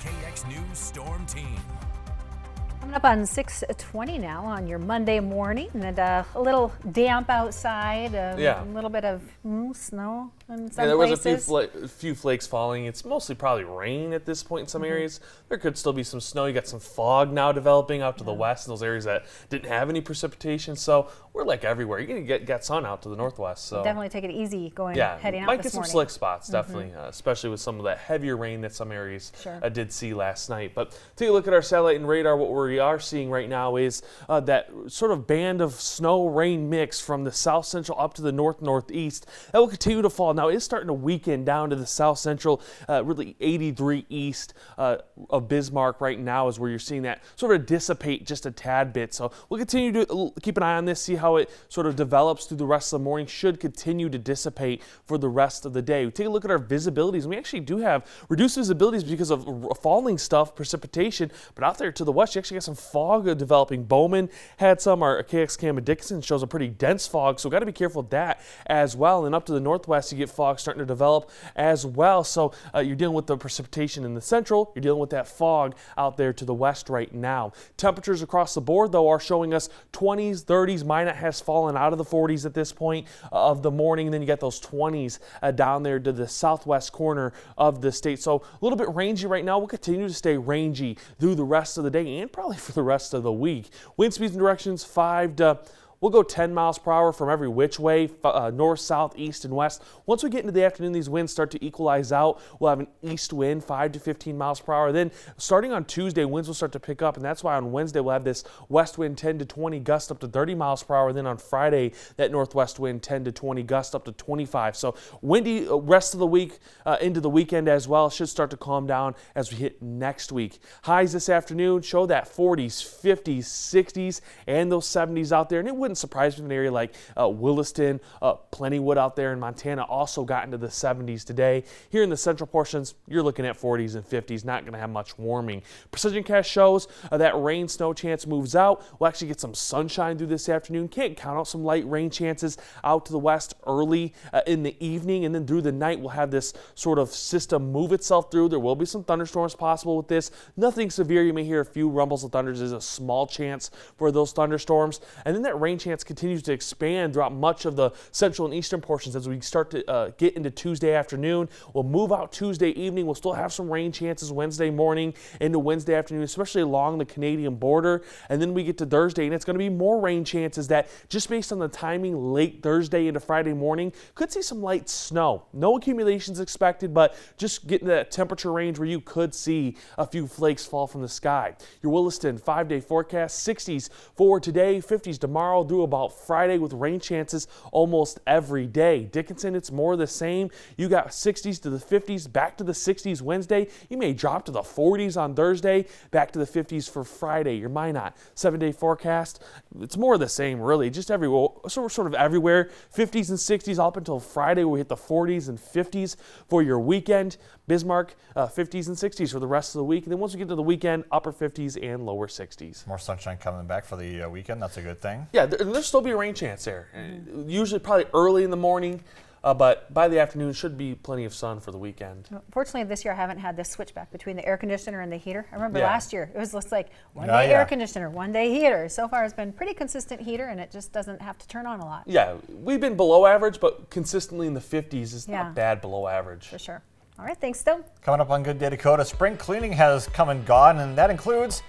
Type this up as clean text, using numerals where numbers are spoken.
KX News Storm Team. Coming up on 6:20 now on your Monday morning, and a little damp outside, a little bit of snow in some there places. was a few flakes falling. It's mostly probably rain at this point in some areas. There could still be some snow. You got some fog now developing out to the west, those areas that didn't have any precipitation. So we're like everywhere. You're going to get sun out to the northwest. So definitely take it easy heading out this morning. Might get some slick spots, definitely, especially with some of that heavier rain that some areas did see last night. But take a look at our satellite and radar. What we are seeing right now is that sort of band of snow rain mix from the south central up to the northeast that will continue to fall. Now it's starting to weaken down to the south central, really 83 east of Bismarck right now is where you're seeing that sort of dissipate just a tad bit. So we'll continue to keep an eye on this, see how it sort of develops through the rest of the morning. Should continue to dissipate for the rest of the day. We take a look at our visibilities, and we actually do have reduced visibilities because of falling stuff, precipitation, but out there to the west you actually got some fog developing. Bowman had some. Our KX cam at Dickinson shows a pretty dense fog, so we've got to be careful of that as well. And up to the northwest, you get fog starting to develop as well. So you're dealing with the precipitation in the central. You're dealing with that fog out there to the west right now. Temperatures across the board, though, are showing us 20s, 30s. Minot has fallen out of the 40s at this point of the morning. And then you got those 20s down there to the southwest corner of the state. So a little bit rangy right now. We'll continue to stay rangy through the rest of the day and probably for the rest of the week. Wind speeds and directions 5 to we'll go 10 miles per hour from every which way, north, south, east, and west. Once we get into the afternoon, these winds start to equalize out. We'll have an east wind, 5 to 15 miles per hour. Then starting on Tuesday, winds will start to pick up, and that's why on Wednesday we'll have this west wind 10 to 20 gust up to 30 miles per hour. Then on Friday, that northwest wind 10 to 20 gust up to 25. So windy rest of the week into the weekend as well. Should start to calm down as we hit next week. Highs this afternoon show that 40s, 50s, 60s, and those 70s out there, and it wouldn't surprise me if an area like Williston, Plentywood out there in Montana also got into the 70s today. Here in the central portions, you're looking at 40s and 50s, not going to have much warming. Precision cast shows that rain snow chance moves out. We'll actually get some sunshine through this afternoon. Can't count out some light rain chances out to the west early in the evening, and then through the night we'll have this sort of system move itself through. There will be some thunderstorms possible with this. Nothing severe. You may hear a few rumbles of thunders. There's a small chance for those thunderstorms, and then that rain chance continues to expand throughout much of the central and eastern portions as we start to get into Tuesday afternoon. We'll move out Tuesday evening. We'll still have some rain chances Wednesday morning into Wednesday afternoon, especially along the Canadian border. And then we get to Thursday, and it's going to be more rain chances that, just based on the timing, late Thursday into Friday morning, could see some light snow. No accumulations expected, but just getting that temperature range where you could see a few flakes fall from the sky. Your Williston 5-day forecast, 60s for today, 50s tomorrow through about Friday with rain chances almost every day. Dickinson, it's more the same. You got 60s to the 50s, back to the 60s Wednesday. You may drop to the 40s on Thursday, back to the 50s for Friday. Your Minot 7-day forecast, it's more the same really, just everywhere, sort of everywhere. 50s and 60s up until Friday. We hit the 40s and 50s for your weekend. Bismarck 50s and 60s for the rest of the week. And then once we get to the weekend, upper 50s and lower 60s. More sunshine coming back for the weekend. That's a good thing. Yeah, there'll still be a rain chance there. Usually probably early in the morning, but by the afternoon should be plenty of sun for the weekend. Fortunately, this year I haven't had this switch back between the air conditioner and the heater. I remember last year it was just like one day air conditioner, one day heater. So far it's been pretty consistent heater, and it just doesn't have to turn on a lot. Yeah, we've been below average, but consistently in the 50s is not bad below average. For sure. All right, thanks, Phil. Coming up on Good Day Dakota, spring cleaning has come and gone, and that includes